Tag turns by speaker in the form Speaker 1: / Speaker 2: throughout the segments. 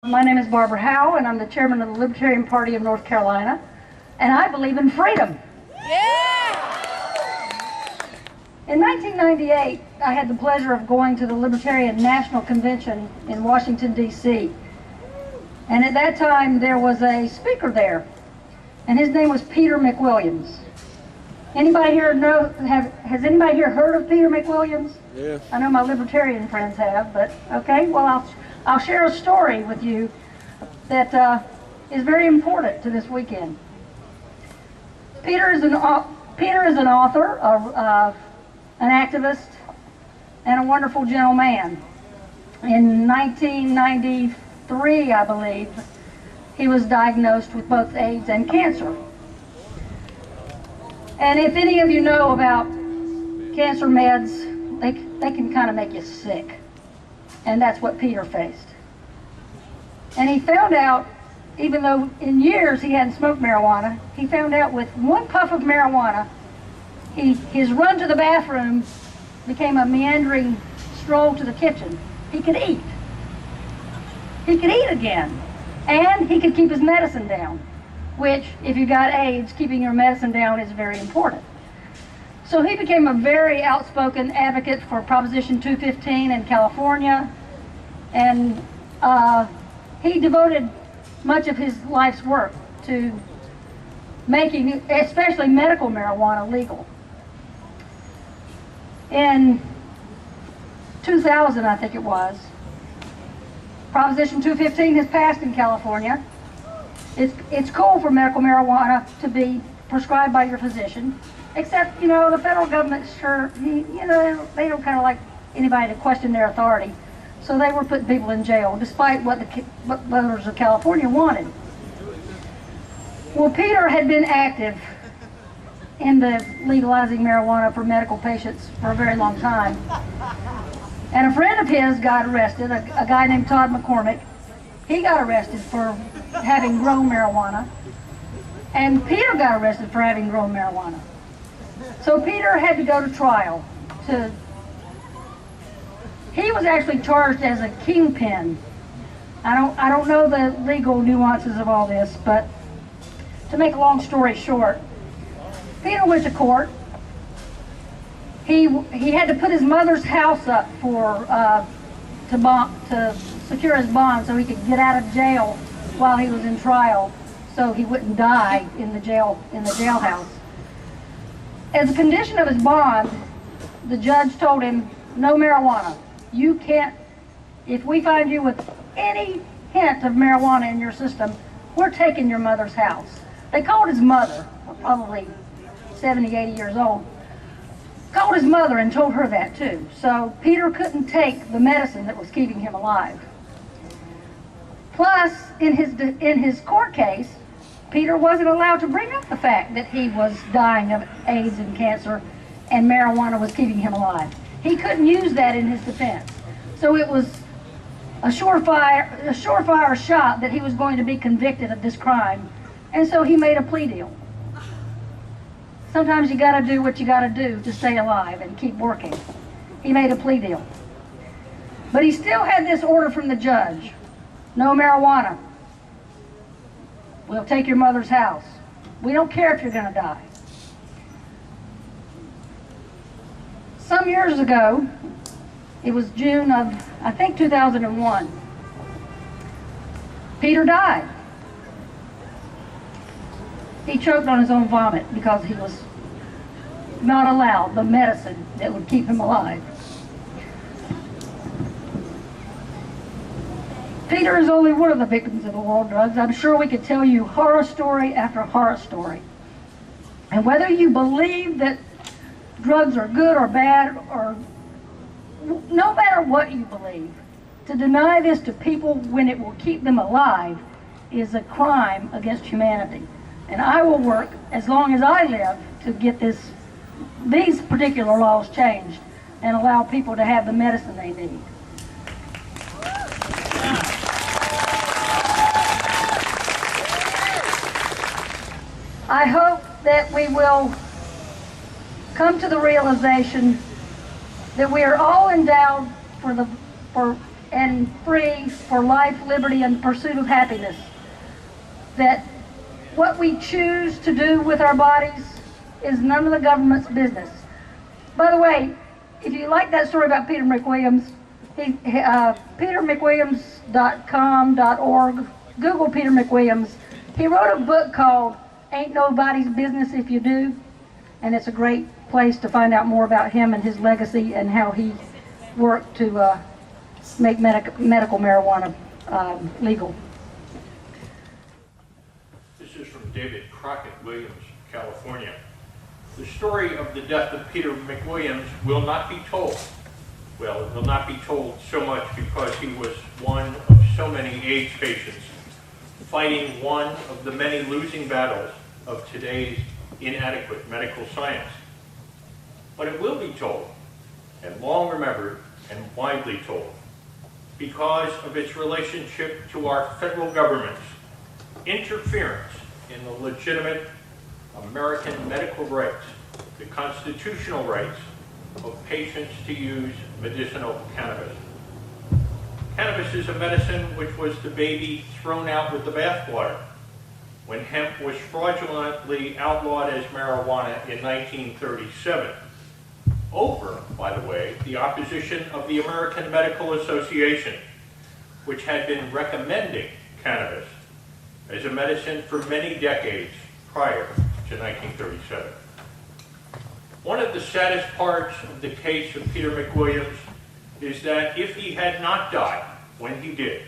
Speaker 1: My name is Barbara Howe, and I'm the chairman of the Libertarian Party of North Carolina, and I believe in freedom.
Speaker 2: Yeah!
Speaker 1: In 1998, I had the pleasure of going to the Libertarian National Convention in Washington, D.C. And at that time, there was a speaker there, and his name was Peter McWilliams. Anybody here has anybody here heard of Peter McWilliams?
Speaker 3: Yeah.
Speaker 1: I know my libertarian friends have, but okay, well, I'll share a story with you that is very important to this weekend. Peter is an author, an activist, and a wonderful gentleman. In 1993, I believe, he was diagnosed with both AIDS and cancer. And if any of you know about cancer meds, they can kind of make you sick. And that's what Peter faced. And he found out, even though in years he hadn't smoked marijuana, he found out with one puff of marijuana, his run to the bathroom became a meandering stroll to the kitchen. He could eat. He could eat again. And he could keep his medicine down, which, if you got AIDS, keeping your medicine down is very important. So he became a very outspoken advocate for Proposition 215 in California, and he devoted much of his life's work to making, especially medical marijuana, legal. In 2000, I think it was, Proposition 215 has passed in California. It's cool for medical marijuana to be prescribed by your physician, except, the federal government sure, they don't kind of like anybody to question their authority. So they were putting people in jail, despite what the voters of California wanted. Well, Peter had been active in the legalizing marijuana for medical patients for a very long time. And a friend of his got arrested, a guy named Todd McCormick. He got arrested for having grown marijuana. And Peter got arrested for having grown marijuana. So Peter had to go to trial. He was actually charged as a kingpin. I don't know the legal nuances of all this, but to make a long story short, Peter went to court. He had to put his mother's house up to secure his bond so he could get out of jail while he was in trial, so he wouldn't die in the jailhouse. As a condition of his bond, the judge told him, no marijuana. You can't, if we find you with any hint of marijuana in your system, we're taking your mother's house. They called his mother, probably 70, 80 years old, called his mother and told her that too. So Peter couldn't take the medicine that was keeping him alive. Plus, in his court case, Peter wasn't allowed to bring up the fact that he was dying of AIDS and cancer and marijuana was keeping him alive. He couldn't use that in his defense. So it was a surefire shot that he was going to be convicted of this crime. And so he made a plea deal. Sometimes you gotta do what you gotta do to stay alive and keep working. He made a plea deal. But he still had this order from the judge. No marijuana. We'll take your mother's house. We don't care if you're gonna die. Some years ago, it was June of, I think, 2001, Peter died. He choked on his own vomit because he was not allowed the medicine that would keep him alive. Peter is only one of the victims of the war on drugs. I'm sure we could tell you horror story after horror story. And whether you believe that drugs are good or bad, or no matter what you believe, to deny this to people when it will keep them alive is a crime against humanity. And I will work as long as I live to get these particular laws changed and allow people to have the medicine they need. I hope that we will come to the realization that we are all endowed for and free for life, liberty, and the pursuit of happiness. That what we choose to do with our bodies is none of the government's business. By the way, if you like that story about Peter McWilliams, petermcwilliams.com.org, Google Peter McWilliams. He wrote a book called Ain't Nobody's Business If You Do, and it's a great place to find out more about him and his legacy and how he worked to make medical marijuana legal.
Speaker 3: This is from David Crockett, Williams, California. The story of the death of Peter McWilliams will not be told. Well, it will not be told so much because he was one of so many AIDS patients fighting one of the many losing battles of today's inadequate medical science. But it will be told, and long remembered and widely told, because of its relationship to our federal government's interference in the legitimate American medical rights, the constitutional rights of patients to use medicinal cannabis. Cannabis is a medicine which was the baby thrown out with the bathwater when hemp was fraudulently outlawed as marijuana in 1937. Over, by the way, the opposition of the American Medical Association, which had been recommending cannabis as a medicine for many decades prior to 1937. One of the saddest parts of the case of Peter McWilliams is that if he had not died when he did,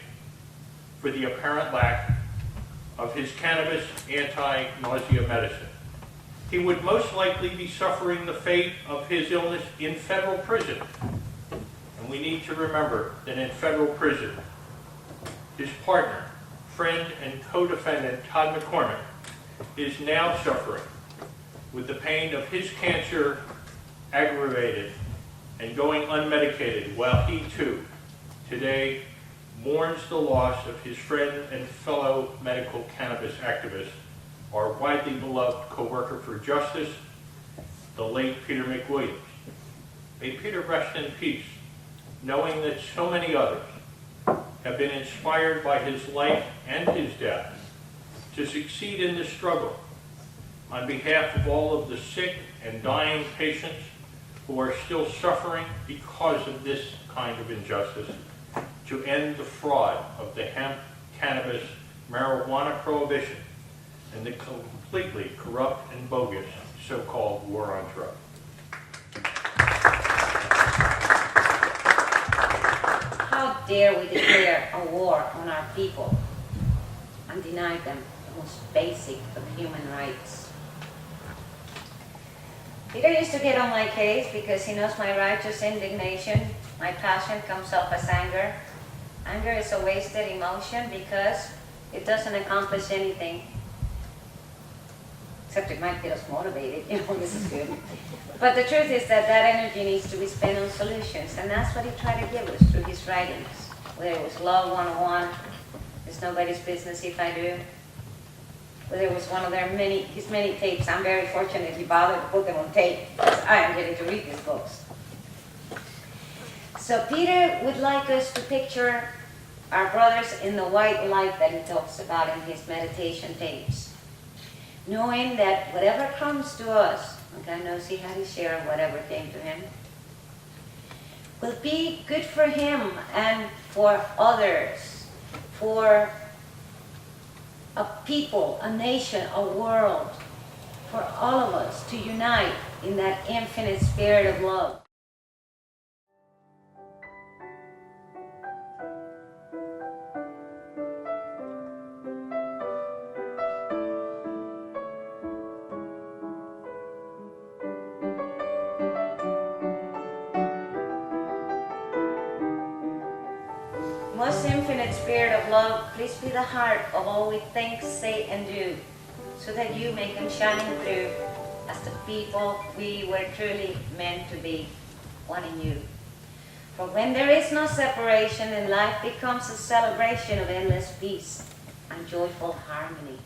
Speaker 3: for the apparent lack of his cannabis anti-nausea medicine, he would most likely be suffering the fate of his illness in federal prison. And we need to remember that in federal prison, his partner, friend, and co-defendant, Todd McCormick, is now suffering with the pain of his cancer aggravated and going unmedicated, while he too, today, mourns the loss of his friend and fellow medical cannabis activist, our widely beloved co-worker for justice, the late Peter McWilliams. May Peter rest in peace, knowing that so many others have been inspired by his life and his death to succeed in this struggle on behalf of all of the sick and dying patients who are still suffering because of this kind of injustice, to end the fraud of the hemp, cannabis, marijuana prohibition and the completely corrupt and bogus so-called war on drugs.
Speaker 4: How dare we declare a war on our people and deny them the most basic of human rights? Peter used to get on my case because he knows my righteous indignation. My passion comes off as anger. Anger is a wasted emotion because it doesn't accomplish anything. Except it might get us motivated, this is good. But the truth is that that energy needs to be spent on solutions, and that's what he tried to give us through his writings. Whether it was Love 101, It's Nobody's Business If I Do, whether it was one of his many tapes. I'm very fortunate he bothered to put them on tape, because I am getting to read these books. So Peter would like us to picture our brothers in the white light that he talks about in his meditation tapes. Knowing that whatever comes to us, God knows he had his share of whatever came to him, will be good for him and for others, for a people, a nation, a world, for all of us to unite in that infinite spirit of love. Most infinite spirit of love, please be the heart of all we think, say, and do, so that you may come shining through as the people we were truly meant to be, one in you. For when there is no separation and life becomes a celebration of endless peace and joyful harmony.